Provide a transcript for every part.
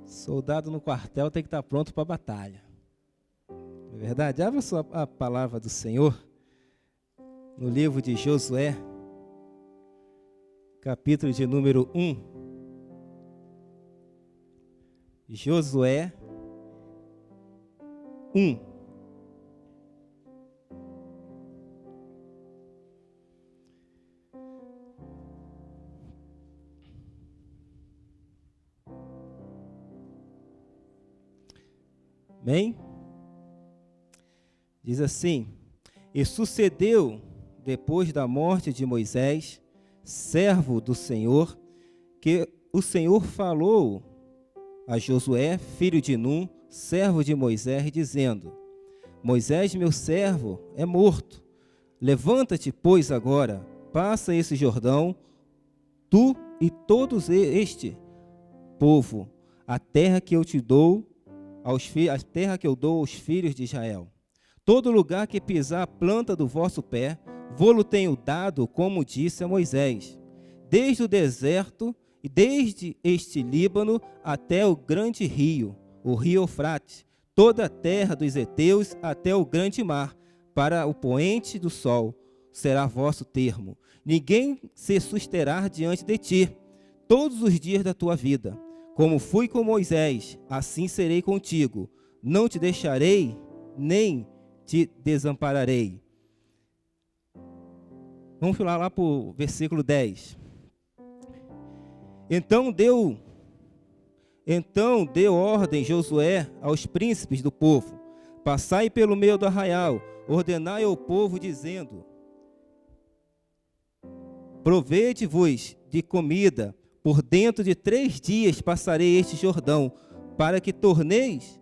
Soldado no quartel tem que estar pronto para a batalha. Não é verdade? Abra a palavra do Senhor no livro de Josué, capítulo de número 1. Josué 1. Amém? Diz assim: E sucedeu, depois da morte de Moisés, servo do Senhor, que o Senhor falou a Josué, filho de Num, servo de Moisés, dizendo: Moisés, meu servo, é morto. Levanta-te, pois, agora, passa esse Jordão, tu e todos este povo, a terra que eu te dou, a terra que eu dou aos filhos de Israel. Todo lugar que pisar a planta do vosso pé, vô-lo tenho dado, como disse a Moisés, desde o deserto e desde este Líbano até o grande rio, o rio Eufrates, toda a terra dos heteus até o grande mar, para o poente do sol, será vosso termo. Ninguém se susterá diante de ti, todos os dias da tua vida. Como fui com Moisés, assim serei contigo. Não te deixarei, nem te desampararei. Vamos falar lá para o versículo 10. Então deu ordem Josué aos príncipes do povo: passai pelo meio do arraial, ordenai ao povo, dizendo: provede-vos de comida, por dentro de 3 dias passarei este Jordão, para que tomeis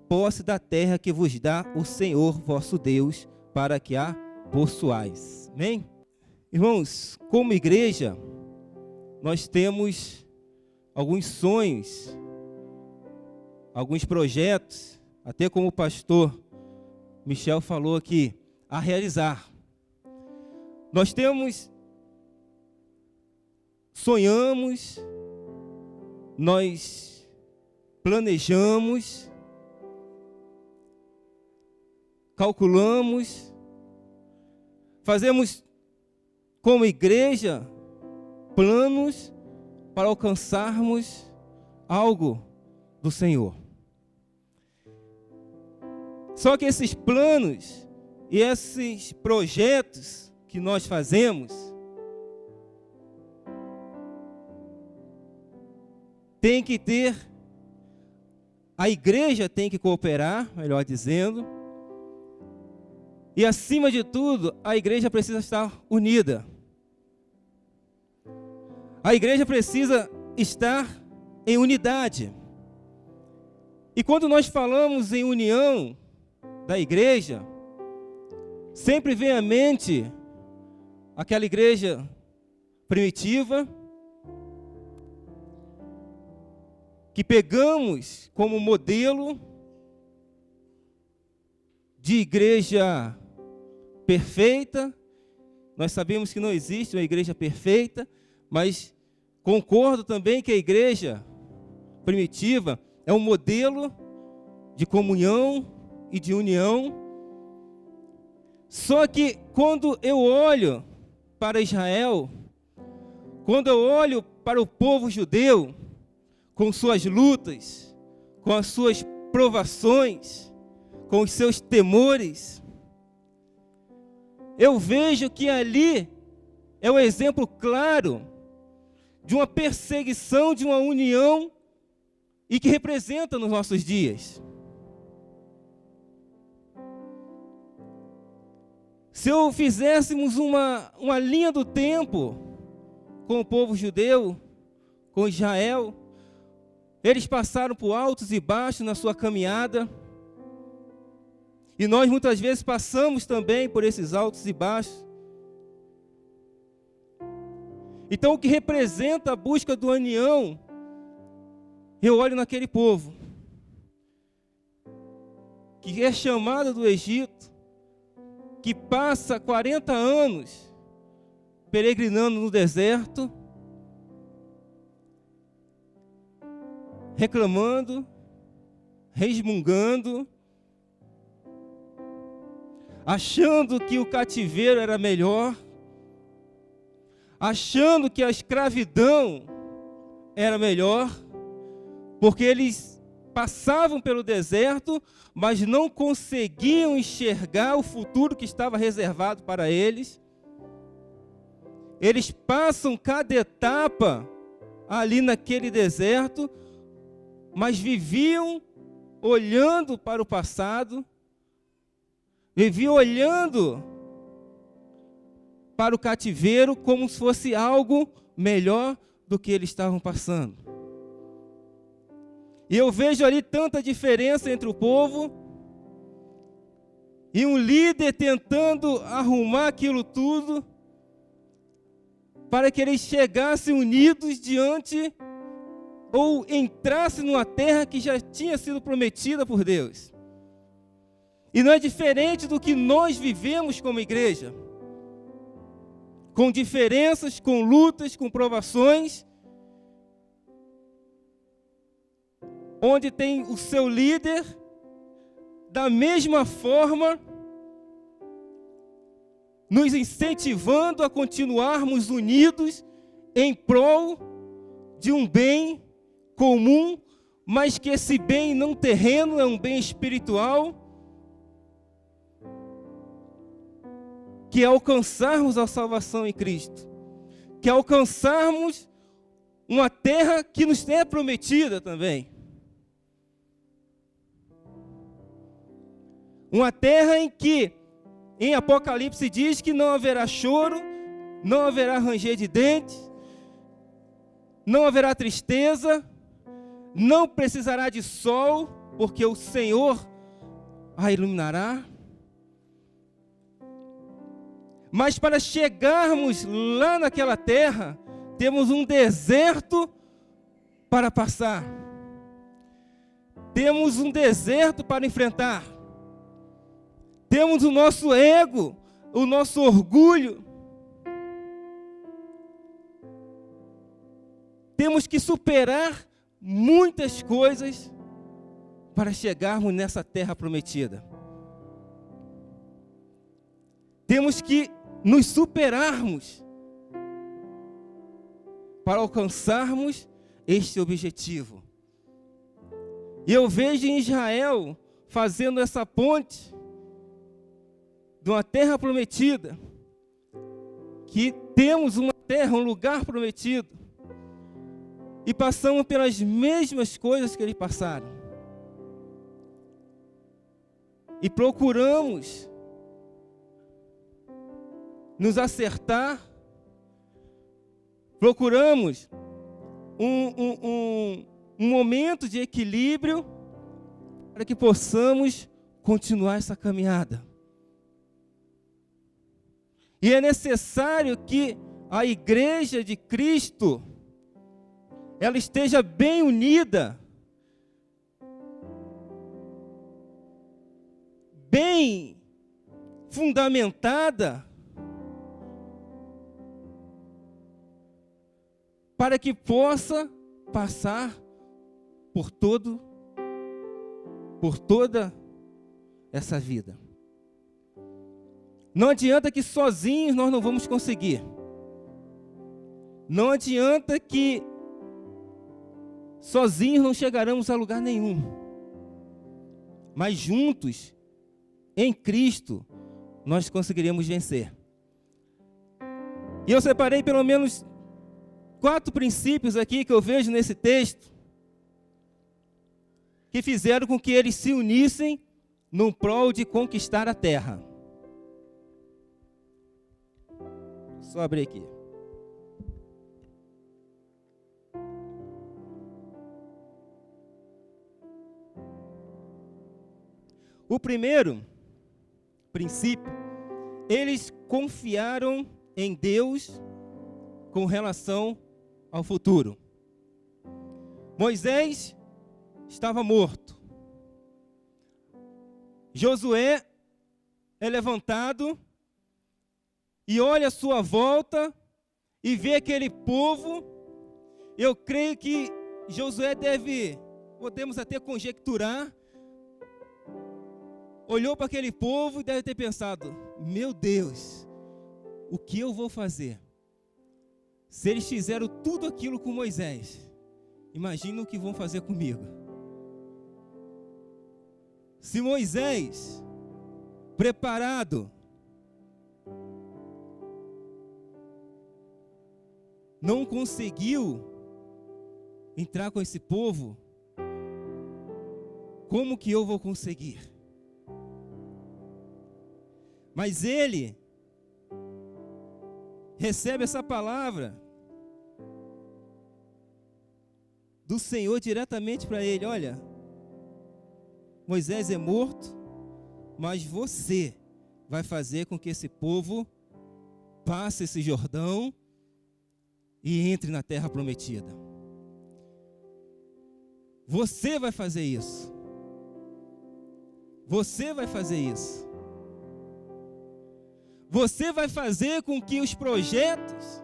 posse da terra que vos dá o Senhor vosso Deus, para que a possuais. Amém? Irmãos, como igreja, nós temos alguns sonhos, alguns projetos, até como o pastor Michel falou aqui, a realizar. Nós sonhamos, nós planejamos, calculamos, fazemos como igreja planos para alcançarmos algo do Senhor. Só que esses planos e esses projetos que nós fazemos tem que ter, a igreja tem que cooperar, melhor dizendo, e acima de tudo, a igreja precisa estar unida. A igreja precisa estar em unidade. E quando nós falamos em união da igreja, sempre vem à mente aquela igreja primitiva, que pegamos como modelo de igreja perfeita. Nós sabemos que não existe uma igreja perfeita, mas concordo também que a igreja primitiva é um modelo de comunhão e de união. Só que quando eu olho para Israel, quando eu olho para o povo judeu, com suas lutas, com as suas provações, com os seus temores, eu vejo que ali é um exemplo claro de uma perseguição, de uma união, e que representa nos nossos dias. Se eu fizéssemos uma linha do tempo com o povo judeu, com Israel, eles passaram por altos e baixos na sua caminhada, e nós muitas vezes passamos também por esses altos e baixos. Então, o que representa a busca do união, eu olho naquele povo, que é chamado do Egito, que passa 40 anos peregrinando no deserto, reclamando, resmungando, achando que o cativeiro era melhor, achando que a escravidão era melhor, porque eles passavam pelo deserto, mas não conseguiam enxergar o futuro que estava reservado para eles. Eles passam cada etapa ali naquele deserto, mas viviam olhando para o passado, viviam olhando para o cativeiro como se fosse algo melhor do que eles estavam passando. E eu vejo ali tanta diferença entre o povo e um líder tentando arrumar aquilo tudo para que eles chegassem unidos diante ou entrassem numa terra que já tinha sido prometida por Deus. E não é diferente do que nós vivemos como igreja, com diferenças, com lutas, com provações, onde tem o seu líder, da mesma forma, nos incentivando a continuarmos unidos em prol de um bem comum, mas que esse bem não terreno é um bem espiritual, que é alcançarmos a salvação em Cristo, que é alcançarmos uma terra que nos é prometida também. Uma terra em que, em Apocalipse diz que não haverá choro, não haverá ranger de dentes, não haverá tristeza, não precisará de sol, porque o Senhor a iluminará. Mas para chegarmos lá naquela terra, temos um deserto para passar. Temos um deserto para enfrentar. Temos o nosso ego, o nosso orgulho. Temos que superar muitas coisas para chegarmos nessa terra prometida. Temos que nos superarmos para alcançarmos este objetivo. E eu vejo em Israel fazendo essa ponte de uma terra prometida, que temos uma terra, um lugar prometido, e passamos pelas mesmas coisas que eles passaram. E procuramos nos acertar, procuramos um momento de equilíbrio para que possamos continuar essa caminhada. E é necessário que a igreja de Cristo, ela esteja bem unida, bem fundamentada, para que possa passar por toda essa vida. Não adianta que sozinhos nós não vamos conseguir. Não adianta que sozinhos não chegaremos a lugar nenhum. Mas juntos, em Cristo, nós conseguiremos vencer. E eu separei pelo menos 4 princípios aqui que eu vejo nesse texto, que fizeram com que eles se unissem no prol de conquistar a terra. Só abrir aqui. O primeiro princípio, eles confiaram em Deus com relação ao futuro. Moisés estava morto. Josué é levantado e olha a sua volta e vê aquele povo. Eu creio que Josué podemos até conjecturar, olhou para aquele povo e deve ter pensado: meu Deus, o que eu vou fazer? Se eles fizeram tudo aquilo com Moisés, imagina o que vão fazer comigo. Se Moisés, preparado, não conseguiu entrar com esse povo, como que eu vou conseguir? Mas ele recebe essa palavra do Senhor diretamente para ele: olha, Moisés é morto, mas você vai fazer com que esse povo passe esse Jordão e entre na terra prometida. Você vai fazer isso. Você vai fazer isso. Você vai fazer com que os projetos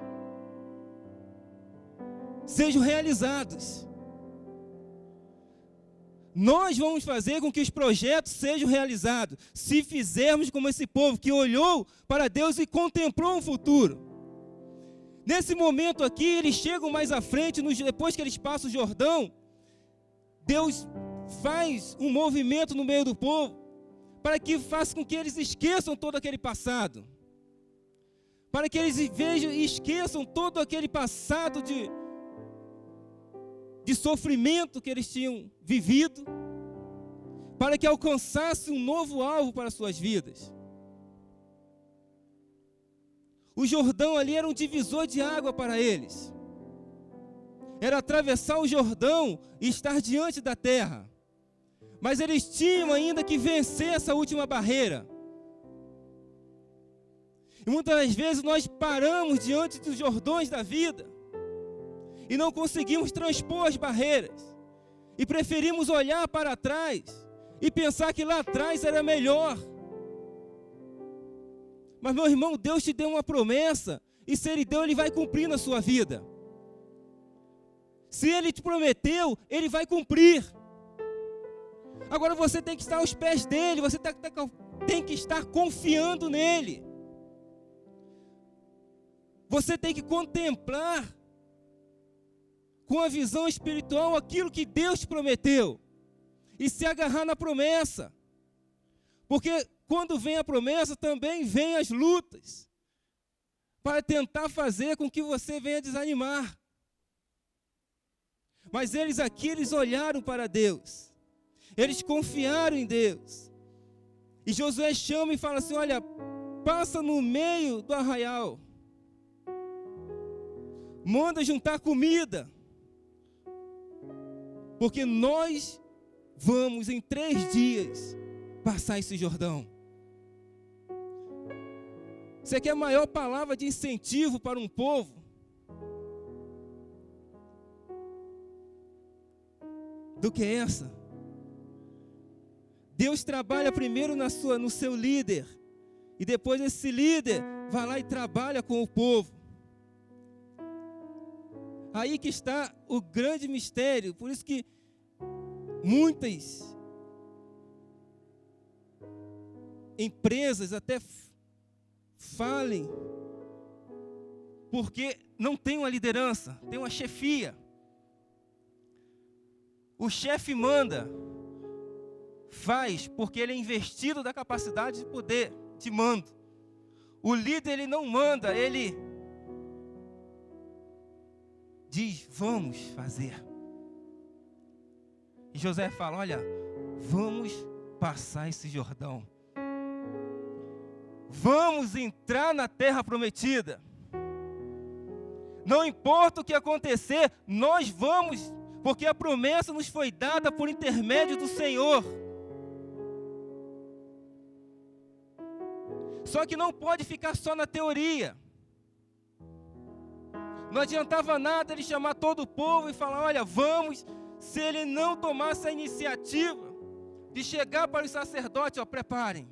sejam realizados. Nós vamos fazer com que os projetos sejam realizados, se fizermos como esse povo que olhou para Deus e contemplou um futuro. Nesse momento aqui, eles chegam mais à frente, depois que eles passam o Jordão, Deus faz um movimento no meio do povo, para que faça com que eles esqueçam todo aquele passado, para que eles vejam e esqueçam todo aquele passado de sofrimento que eles tinham vivido, para que alcançasse um novo alvo para suas vidas. O Jordão ali era um divisor de água para eles. Era atravessar o Jordão e estar diante da terra. Mas eles tinham ainda que vencer essa última barreira. E muitas das vezes nós paramos diante dos Jordões da vida e não conseguimos transpor as barreiras. E preferimos olhar para trás e pensar que lá atrás era melhor. Mas, meu irmão, Deus te deu uma promessa, e se Ele deu, Ele vai cumprir na sua vida. Se Ele te prometeu, Ele vai cumprir. Agora você tem que estar aos pés dEle, você tem que estar confiando nele. Você tem que contemplar com a visão espiritual aquilo que Deus te prometeu e se agarrar na promessa. Porque quando vem a promessa, também vem as lutas para tentar fazer com que você venha desanimar. Mas eles olharam para Deus. Eles confiaram em Deus. E Josué chama e fala assim: olha, passa no meio do arraial. Manda juntar comida. Porque nós vamos em 3 dias passar esse Jordão. Você quer a maior palavra de incentivo para um povo? Do que essa? Deus trabalha primeiro no seu líder. E depois esse líder vai lá e trabalha com o povo. Aí que está o grande mistério. Por isso que muitas empresas até falem, porque não tem uma liderança, tem uma chefia. O chefe manda, faz porque ele é investido da capacidade de poder, de mando. O líder, ele não manda, ele diz: vamos fazer. E José fala: olha, vamos passar esse Jordão. Vamos entrar na terra prometida. Não importa o que acontecer, nós vamos, porque a promessa nos foi dada por intermédio do Senhor. Só que não pode ficar só na teoria. Não adiantava nada ele chamar todo o povo e falar: olha, vamos, se ele não tomasse a iniciativa de chegar para os sacerdotes: ó, preparem.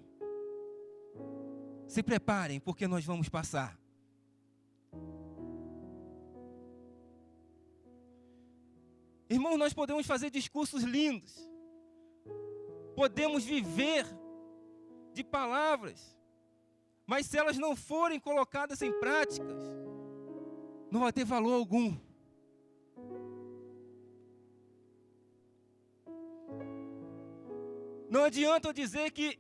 Se preparem, porque nós vamos passar. Irmãos, nós podemos fazer discursos lindos. Podemos viver de palavras. Mas se elas não forem colocadas em práticas, não vai ter valor algum. Não adianta eu dizer que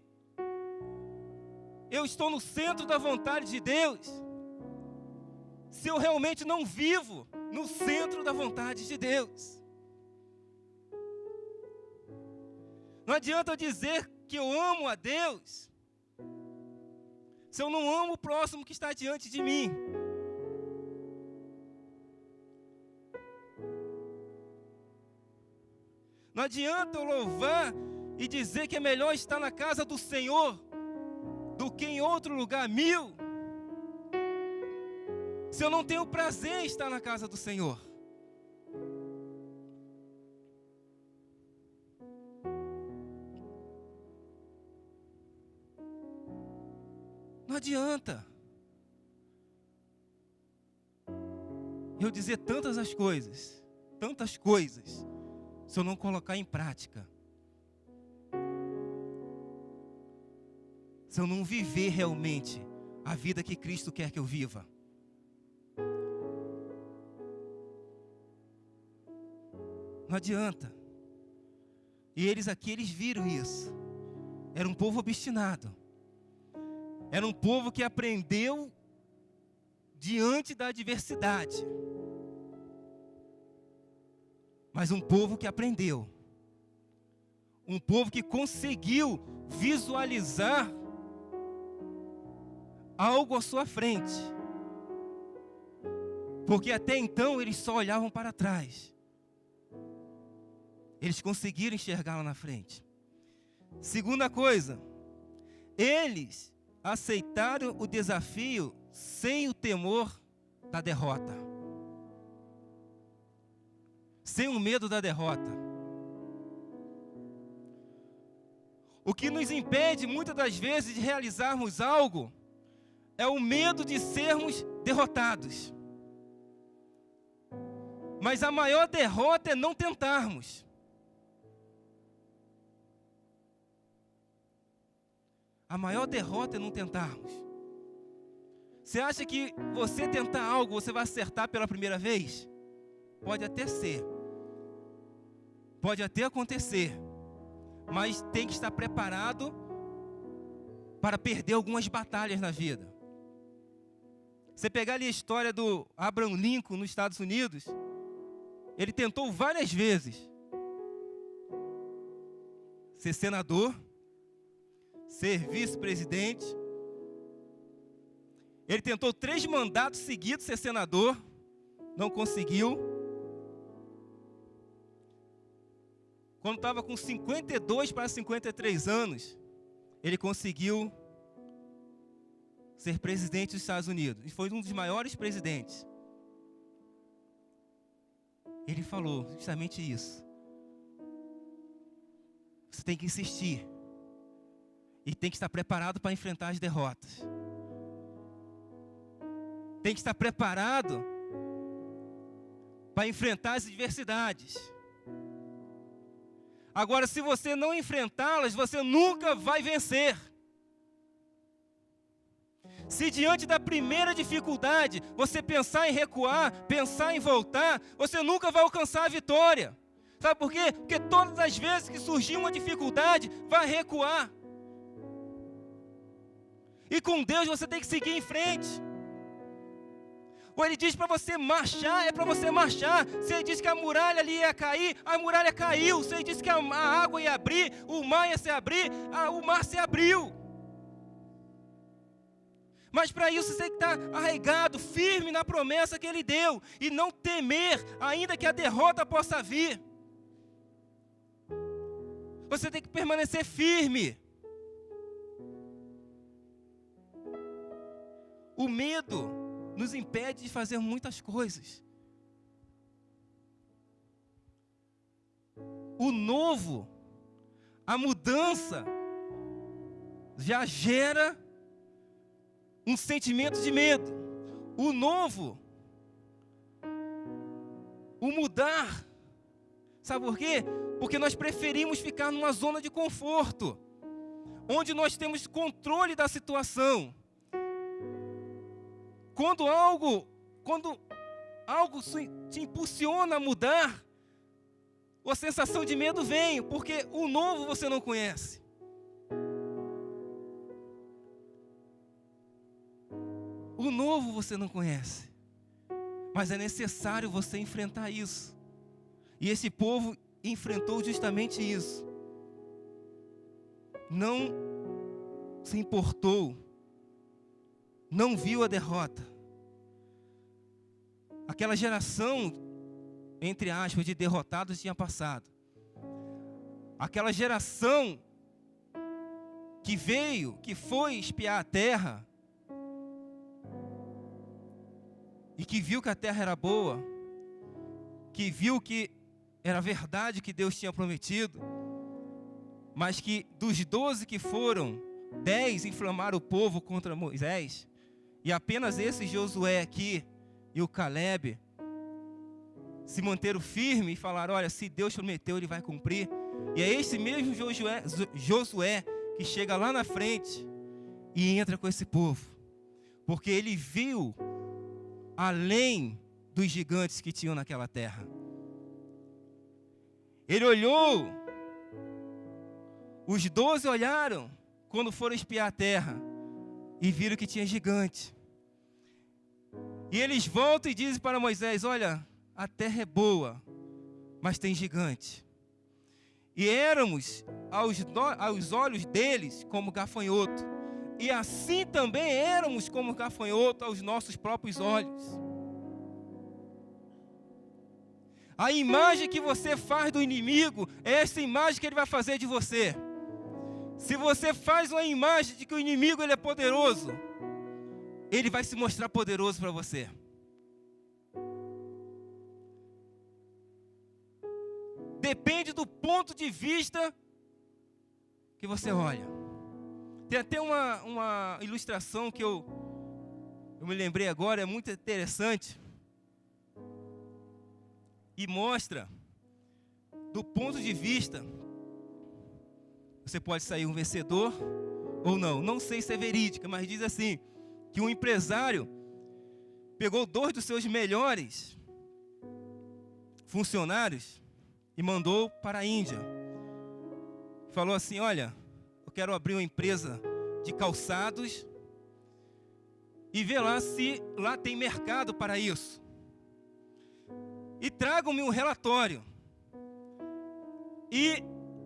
eu estou no centro da vontade de Deus, se eu realmente não vivo no centro da vontade de Deus. Não adianta eu dizer que eu amo a Deus, se eu não amo o próximo que está diante de mim. Não adianta eu louvar e dizer que é melhor estar na casa do Senhor do que em outro lugar 1000, se eu não tenho prazer em estar na casa do Senhor. Não adianta eu dizer tantas coisas, se eu não colocar em prática. Se eu não viver realmente a vida que Cristo quer que eu viva. Não adianta. E eles viram isso. Era um povo obstinado. Era um povo que aprendeu diante da adversidade. Mas um povo que aprendeu. Um povo que conseguiu visualizar algo à sua frente. Porque até então eles só olhavam para trás. Eles conseguiram enxergar lá na frente. Segunda coisa, eles aceitaram o desafio sem o temor da derrota. Sem o medo da derrota. O que nos impede muitas das vezes de realizarmos algo é o medo de sermos derrotados. Mas a maior derrota é não tentarmos. A maior derrota é não tentarmos. Você acha que você tentar algo, você vai acertar pela primeira vez? Pode até ser. Pode até acontecer. Mas tem que estar preparado para perder algumas batalhas na vida. Você pegar ali a história do Abraham Lincoln nos Estados Unidos, ele tentou várias vezes ser senador, ser vice-presidente. Ele tentou 3 mandatos seguidos ser senador, não conseguiu. Quando estava com 52 para 53 anos, ele conseguiu ser presidente dos Estados Unidos. E foi um dos maiores presidentes. Ele falou justamente isso. Você tem que insistir. E tem que estar preparado para enfrentar as derrotas. Tem que estar preparado para enfrentar as adversidades. Agora, se você não enfrentá-las, você nunca vai vencer. Se diante da primeira dificuldade, você pensar em recuar, pensar em voltar, você nunca vai alcançar a vitória. Sabe por quê? Porque todas as vezes que surgir uma dificuldade, vai recuar. E com Deus você tem que seguir em frente. Ou ele diz para você marchar, é para você marchar. Se ele disse que a muralha ali ia cair, a muralha caiu. Se ele disse que a água ia abrir, o mar ia se abrir, o mar se abriu. Mas para isso você tem que estar arraigado, firme na promessa que ele deu. E não temer, ainda que a derrota possa vir. Você tem que permanecer firme. O medo nos impede de fazer muitas coisas. O novo, a mudança, já gera um sentimento de medo. O novo, o mudar, Sabe por quê? Porque nós preferimos ficar numa zona de conforto, onde nós temos controle da situação. Quando algo te impulsiona a mudar, a sensação de medo vem, porque o novo você não conhece. O novo você não conhece. Mas é necessário você enfrentar isso. E esse povo enfrentou justamente isso. Não se importou. Não viu a derrota. Aquela geração, entre aspas, de derrotados tinha passado. Aquela geração que foi espiar a terra, e que viu que a terra era boa, que viu que era verdade que Deus tinha prometido, mas que dos 12 que foram, 10 inflamaram o povo contra Moisés, e apenas esse Josué aqui e o Caleb se manteram firmes e falaram: olha, se Deus prometeu, Ele vai cumprir. E é esse mesmo Josué que chega lá na frente e entra com esse povo, porque ele viu além dos gigantes que tinham naquela terra. Ele olhou, os 12 olharam quando foram espiar a terra e viram que tinha gigante. E eles voltam e dizem para Moisés: olha, a terra é boa, mas tem gigante. E éramos aos olhos deles como gafanhoto, e assim também éramos como gafanhoto aos nossos próprios olhos. A imagem que você faz do inimigo é essa imagem que ele vai fazer de você. Se você faz uma imagem de que o inimigo ele é poderoso, ele vai se mostrar poderoso para você. Depende do ponto de vista que você olha. Tem até uma ilustração que eu me lembrei agora, é muito interessante. E mostra, do ponto de vista, você pode sair um vencedor ou não. Não sei se é verídica, mas diz assim, que um empresário pegou 2 dos seus melhores funcionários e mandou para a Índia. Falou assim: olha, eu quero abrir uma empresa de calçados e ver lá se lá tem mercado para isso. E tragam-me um relatório. E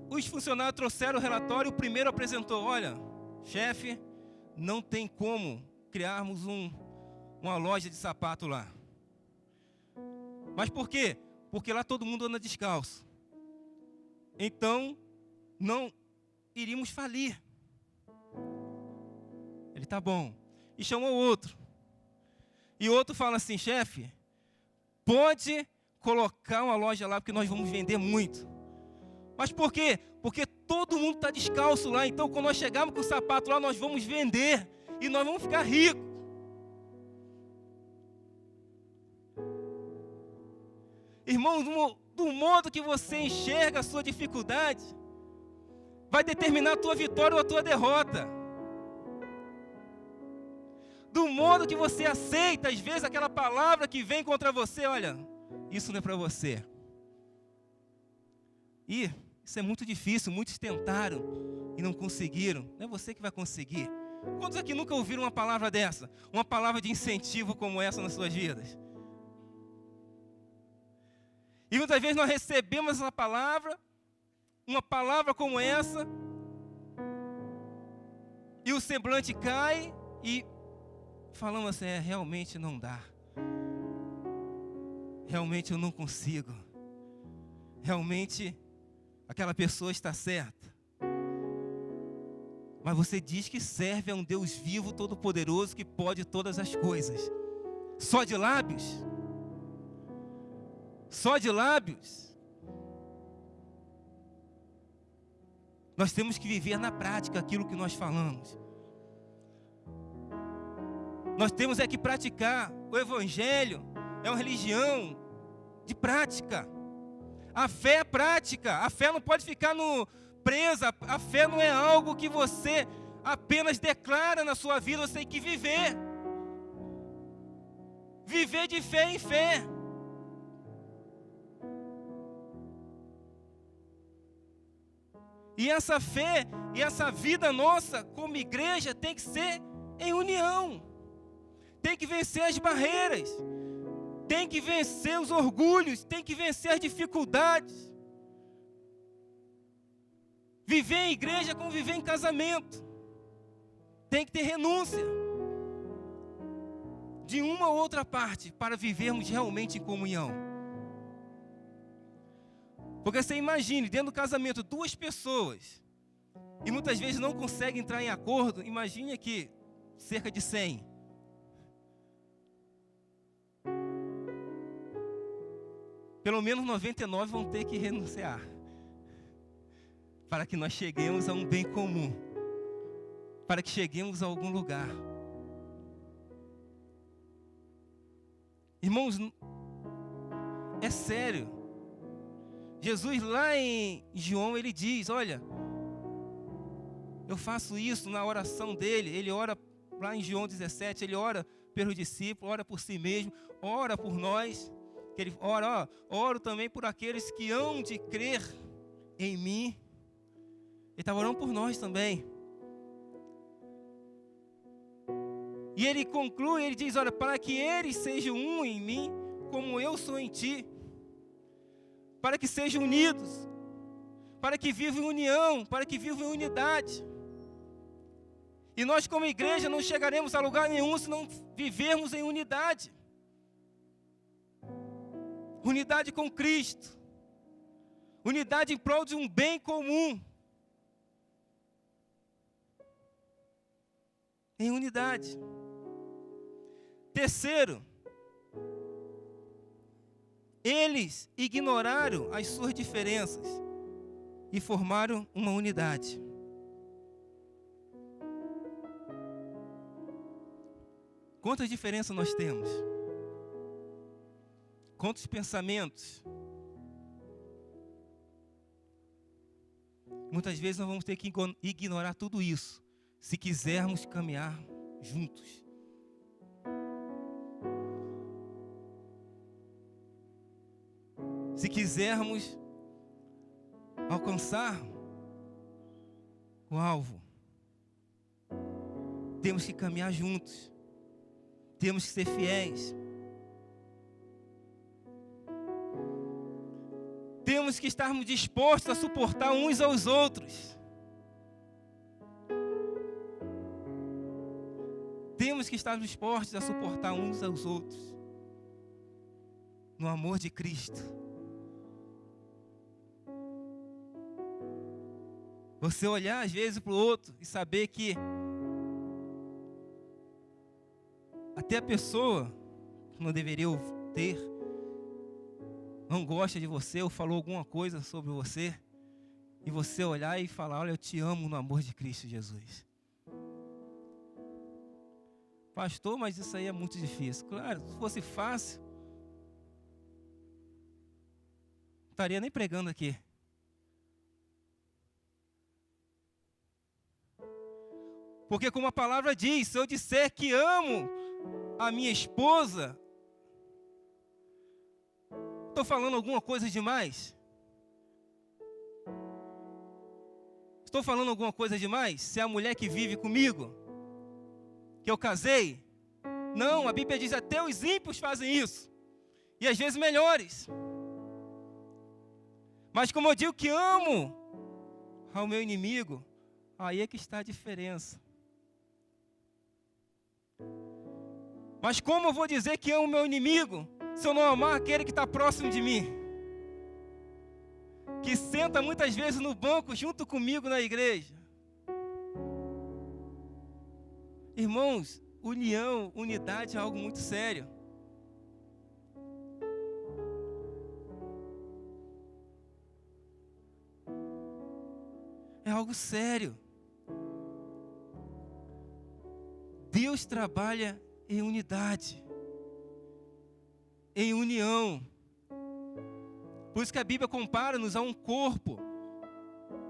os funcionários trouxeram o relatório. O primeiro apresentou: olha, chefe, não tem como criarmos uma loja de sapato lá. Mas por quê? Porque lá todo mundo anda descalço. Então, não iríamos falir. Ele: tá bom. E chamou outro. E outro fala assim: chefe, pode colocar uma loja lá, porque nós vamos vender muito. Mas por quê? Porque todo mundo está descalço lá. Então, quando nós chegarmos com o sapato lá, nós vamos vender. E nós vamos ficar ricos. Irmãos, do modo que você enxerga a sua dificuldade, vai determinar a tua vitória ou a tua derrota. Do modo que você aceita, às vezes, aquela palavra que vem contra você: olha, isso não é para você. E isso é muito difícil, muitos tentaram e não conseguiram. Não é você que vai conseguir. Quantos aqui nunca ouviram uma palavra dessa? Uma palavra de incentivo como essa nas suas vidas? E muitas vezes nós recebemos uma palavra como essa, e o semblante cai e falamos assim: realmente não dá. Realmente eu não consigo. Realmente aquela pessoa está certa. Mas você diz que serve a um Deus vivo, todo-poderoso, que pode todas as coisas. Só de lábios? Só de lábios? Nós temos que viver na prática aquilo que nós falamos. Nós temos que praticar. O Evangelho é uma religião de prática. A fé é prática. A fé não pode ficar presa. A fé não é algo que você apenas declara na sua vida. Você tem que viver. Viver de fé em fé. E essa fé e essa vida nossa como igreja tem que ser em união. Tem que vencer as barreiras. Tem que vencer os orgulhos. Tem que vencer as dificuldades. Viver em igreja é como viver em casamento. Tem que ter renúncia de uma ou outra parte para vivermos realmente em comunhão. Porque você imagine, dentro do casamento, 2 pessoas, e muitas vezes não conseguem entrar em acordo. Imagine aqui, cerca de 100. Pelo menos 99 vão ter que renunciar, para que nós cheguemos a um bem comum, para que cheguemos a algum lugar. Irmãos, é sério. Jesus lá em João, ele diz, olha, eu faço isso na oração dele. Ele ora lá em João 17, ele ora pelos discípulos, ora por si mesmo, ora por nós. Que ele ora, oro também por aqueles que hão de crer em mim. Ele estava orando por nós também. E ele conclui, ele diz, olha, para que eles sejam um em mim, como eu sou em ti. Para que sejam unidos, para que vivam em união, para que vivam em unidade. E nós como igreja não chegaremos a lugar nenhum se não vivermos em unidade. Unidade com Cristo. Unidade em prol de um bem comum. Em unidade. Terceiro, eles ignoraram as suas diferenças e formaram uma unidade. Quantas diferenças nós temos? Quantos pensamentos? Muitas vezes nós vamos ter que ignorar tudo isso, se quisermos caminhar juntos. Se quisermos alcançar o alvo, temos que caminhar juntos. Temos que ser fiéis. Temos que estarmos dispostos a suportar uns aos outros. Temos que estar dispostos a suportar uns aos outros. No amor de Cristo. Você olhar às vezes para o outro e saber que até a pessoa que não deveria ter, não gosta de você ou falou alguma coisa sobre você, e você olhar e falar, olha, eu te amo no amor de Cristo Jesus. Pastor, mas isso aí é muito difícil. Claro, se fosse fácil, não estaria nem pregando aqui. Porque como a palavra diz, se eu disser que amo a minha esposa, estou falando alguma coisa demais? Estou falando alguma coisa demais? Se é a mulher que vive comigo, que eu casei? Não, a Bíblia diz até os ímpios fazem isso. E às vezes melhores. Mas como eu digo que amo ao meu inimigo, aí é que está a diferença. Mas como eu vou dizer que amo o meu inimigo se eu não amar aquele que está próximo de mim? Que senta muitas vezes no banco junto comigo na igreja. Irmãos, união, unidade é algo muito sério. É algo sério. Deus trabalha em unidade, em união. Por isso que a Bíblia compara-nos a um corpo,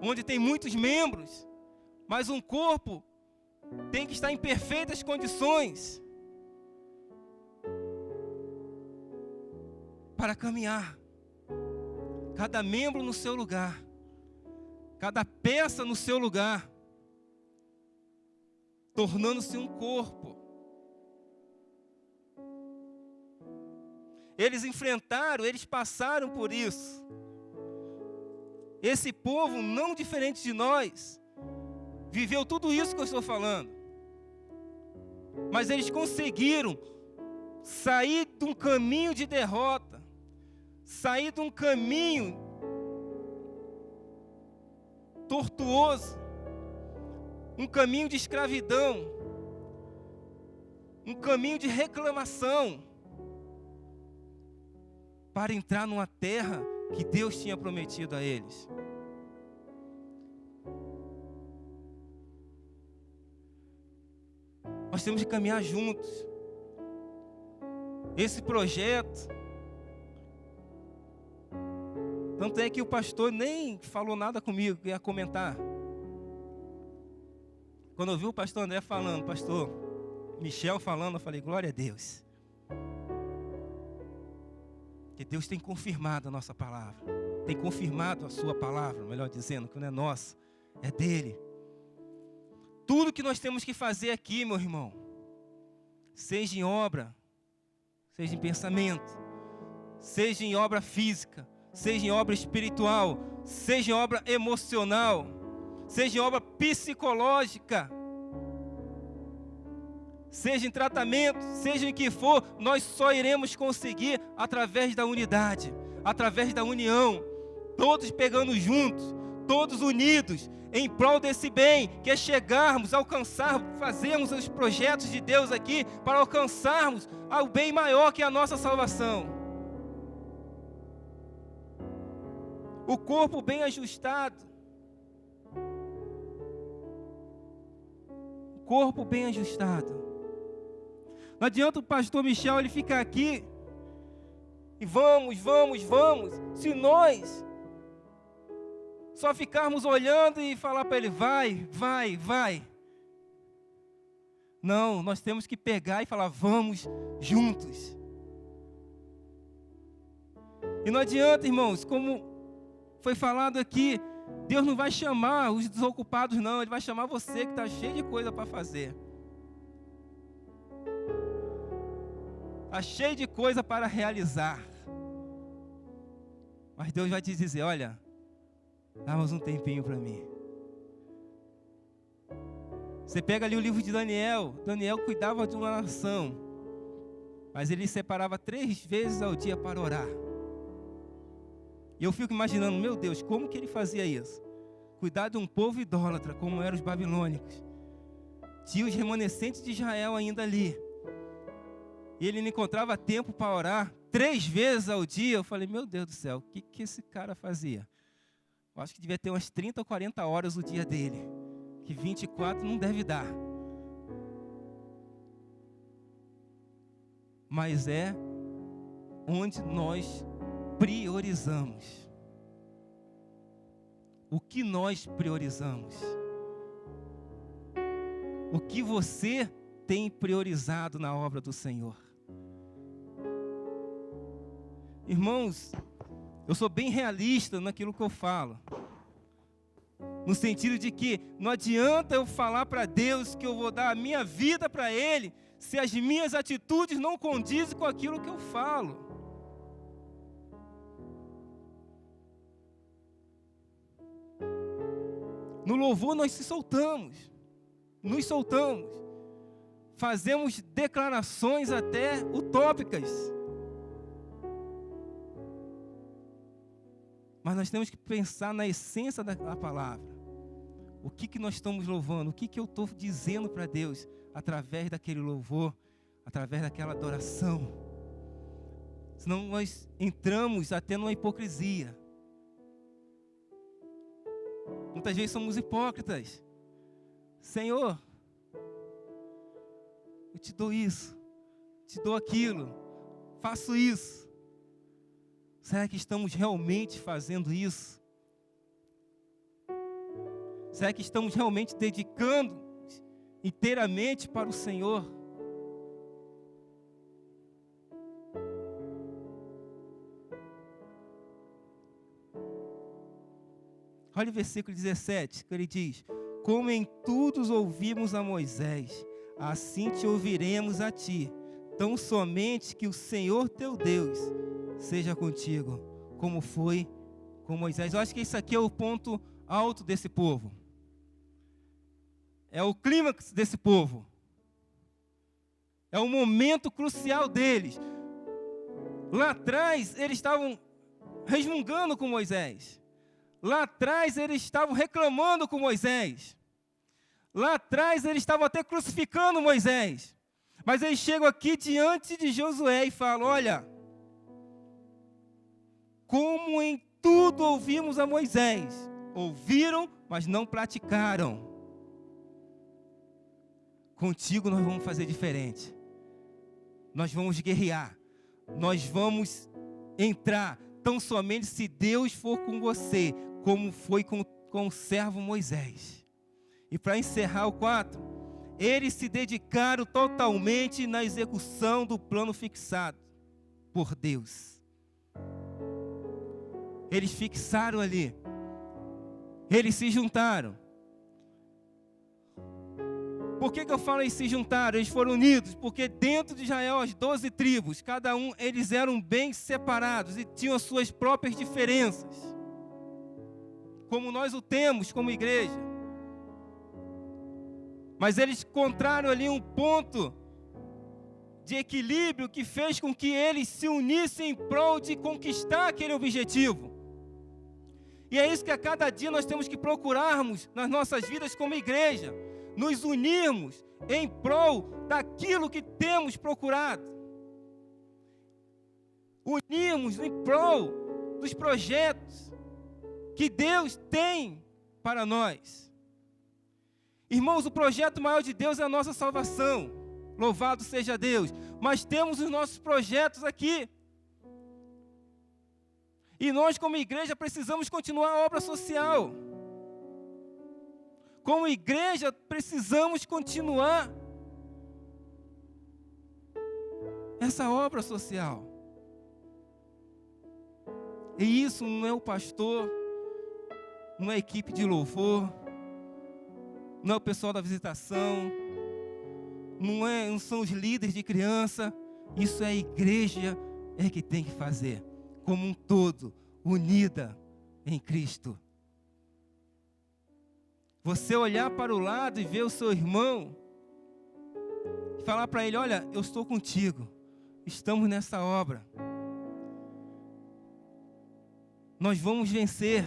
onde tem muitos membros, mas um corpo tem que estar em perfeitas condições para caminhar. Cada membro no seu lugar, cada peça no seu lugar, tornando-se um corpo. Eles enfrentaram, eles passaram por isso. Esse povo, não diferente de nós, viveu tudo isso que eu estou falando. Mas eles conseguiram sair de um caminho de derrota, sair de um caminho tortuoso, um caminho de escravidão, um caminho de reclamação, para entrar numa terra que Deus tinha prometido a eles. Nós temos que caminhar juntos. Esse projeto, tanto é que o pastor nem falou nada comigo, ia comentar. Quando eu vi o pastor André falando, pastor Michel falando, eu falei, glória a Deus. Que Deus tem confirmado a nossa palavra. Tem confirmado a sua palavra, melhor dizendo, que não é nossa, é dele. Tudo que nós temos que fazer aqui, meu irmão, seja em obra, seja em pensamento, seja em obra física, seja em obra espiritual, seja em obra emocional, seja em obra psicológica, seja em tratamento, seja em que for, nós só iremos conseguir através da unidade, através da união, todos pegando juntos, todos unidos, em prol desse bem, que é chegarmos, alcançar, fazermos os projetos de Deus aqui, para alcançarmos ao bem maior que é a nossa salvação. O corpo bem ajustado, o corpo bem ajustado. Não adianta o pastor Michel ele ficar aqui e vamos, se nós só ficarmos olhando e falar para ele, vai. Não, nós temos que pegar e falar, vamos juntos. E não adianta, irmãos, como foi falado aqui, Deus não vai chamar os desocupados não, Ele vai chamar você que está cheio de coisa para fazer. Está cheio de coisa para realizar. Mas Deus vai te dizer, olha, dá mais um tempinho para mim. Você pega ali o livro de Daniel. Daniel cuidava de uma nação, mas ele separava 3 vezes ao dia para orar. E eu fico imaginando, meu Deus, como que ele fazia isso? Cuidar de um povo idólatra, como eram os babilônicos. Tinha os remanescentes de Israel ainda ali. E ele não encontrava tempo para orar 3 vezes ao dia. Eu falei, meu Deus do céu, o que esse cara fazia? Eu acho que devia ter umas 30 ou 40 horas o dia dele. Que 24 não deve dar. Mas é onde nós priorizamos. O que nós priorizamos? O que você tem priorizado na obra do Senhor? Irmãos, eu sou bem realista naquilo que eu falo. No sentido de que não adianta eu falar para Deus que eu vou dar a minha vida para Ele, se as minhas atitudes não condizem com aquilo que eu falo. No louvor nós nos soltamos, fazemos declarações até utópicas. Mas nós temos que pensar na essência da palavra. O que nós estamos louvando? O que eu estou dizendo para Deus através daquele louvor, através daquela adoração? Senão nós entramos até numa hipocrisia. Muitas vezes somos hipócritas. Senhor, eu te dou isso, te dou aquilo, faço isso. Será que estamos realmente fazendo isso? Será que estamos realmente dedicando inteiramente para o Senhor? Olha o versículo 17, que ele diz: como em tudo ouvimos a Moisés, assim te ouviremos a ti, tão somente que o Senhor teu Deus seja contigo, como foi com Moisés. Eu acho que isso aqui é o ponto alto desse povo. É o clímax desse povo. É o momento crucial deles. Lá atrás, eles estavam resmungando com Moisés. Lá atrás, eles estavam reclamando com Moisés. Lá atrás, eles estavam até crucificando Moisés. Mas eles chegam aqui diante de Josué e falam: olha, como em tudo ouvimos a Moisés. Ouviram, mas não praticaram. Contigo nós vamos fazer diferente. Nós vamos guerrear. Nós vamos entrar tão somente se Deus for com você, como foi com o servo Moisés. E para encerrar o 4, eles se dedicaram totalmente na execução do plano fixado por Deus. Eles fixaram ali. Eles se juntaram. Por que eu falo em se juntaram? Eles foram unidos, porque dentro de Israel, as 12 tribos, cada um, eles eram bem separados e tinham as suas próprias diferenças. Como nós o temos como igreja. Mas eles encontraram ali um ponto de equilíbrio que fez com que eles se unissem em prol de conquistar aquele objetivo. E é isso que a cada dia nós temos que procurarmos nas nossas vidas como igreja. Nos unirmos em prol daquilo que temos procurado. Unirmos em prol dos projetos que Deus tem para nós. Irmãos, o projeto maior de Deus é a nossa salvação. Louvado seja Deus. Mas temos os nossos projetos aqui. E nós, como igreja, precisamos continuar a obra social. Como igreja, precisamos continuar essa obra social. E isso não é o pastor, não é a equipe de louvor, não é o pessoal da visitação, não são os líderes de criança. Isso é a igreja que tem que fazer, como um todo, unida em Cristo. Você olhar para o lado e ver o seu irmão, e falar para ele: olha, eu estou contigo, estamos nessa obra, nós vamos vencer.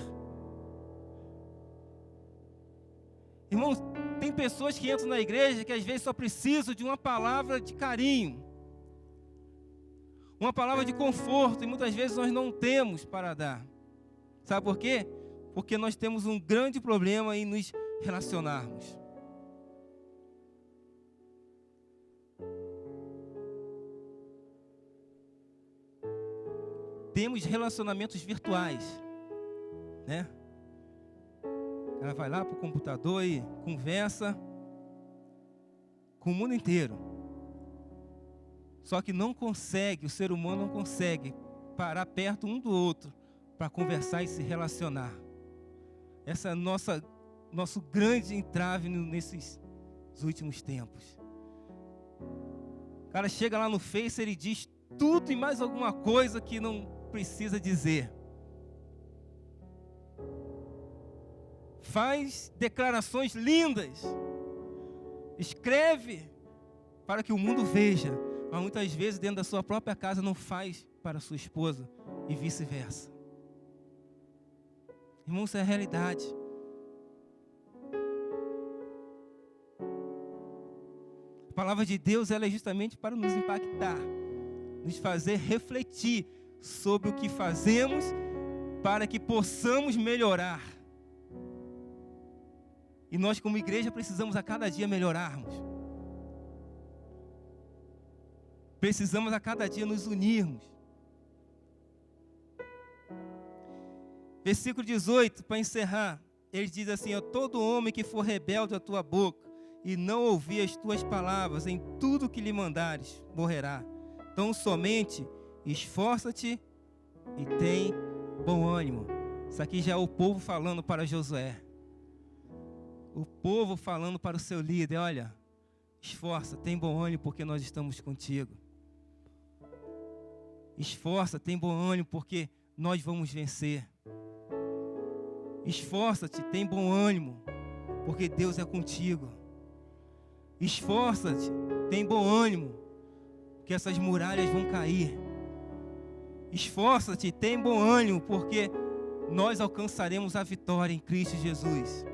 Irmãos, tem pessoas que entram na igreja que às vezes só precisam de uma palavra de carinho, uma palavra de conforto, e muitas vezes nós não temos para dar. Sabe por quê? Porque nós temos um grande problema em nos relacionarmos. Temos relacionamentos virtuais, né? O cara vai lá para o computador e conversa com o mundo inteiro. Só que não consegue, o ser humano não consegue parar perto um do outro para conversar e se relacionar. Essa é nosso grande entrave nesses últimos tempos. O cara chega lá no Face, ele diz tudo e mais alguma coisa que não precisa dizer. Faz declarações lindas. Escreve para que o mundo veja. Mas muitas vezes dentro da sua própria casa não faz para a sua esposa e vice-versa. Irmãos, isso é a realidade. A palavra de Deus, ela é justamente para nos impactar, nos fazer refletir sobre o que fazemos para que possamos melhorar. E nós, como igreja, precisamos a cada dia melhorarmos. Precisamos a cada dia nos unirmos. Versículo 18, para encerrar, ele diz assim: todo homem que for rebelde à tua boca e não ouvir as tuas palavras, em tudo que lhe mandares, morrerá. Então somente esforça-te e tem bom ânimo. Isso aqui já é o povo falando para Josué. O povo falando para o seu líder: olha, esforça, tem bom ânimo porque nós estamos contigo. Esforça, tem bom ânimo porque nós vamos vencer. Esforça-te, tem bom ânimo porque Deus é contigo. Esforça-te, tem bom ânimo que essas muralhas vão cair. Esforça-te, tem bom ânimo porque nós alcançaremos a vitória em Cristo Jesus.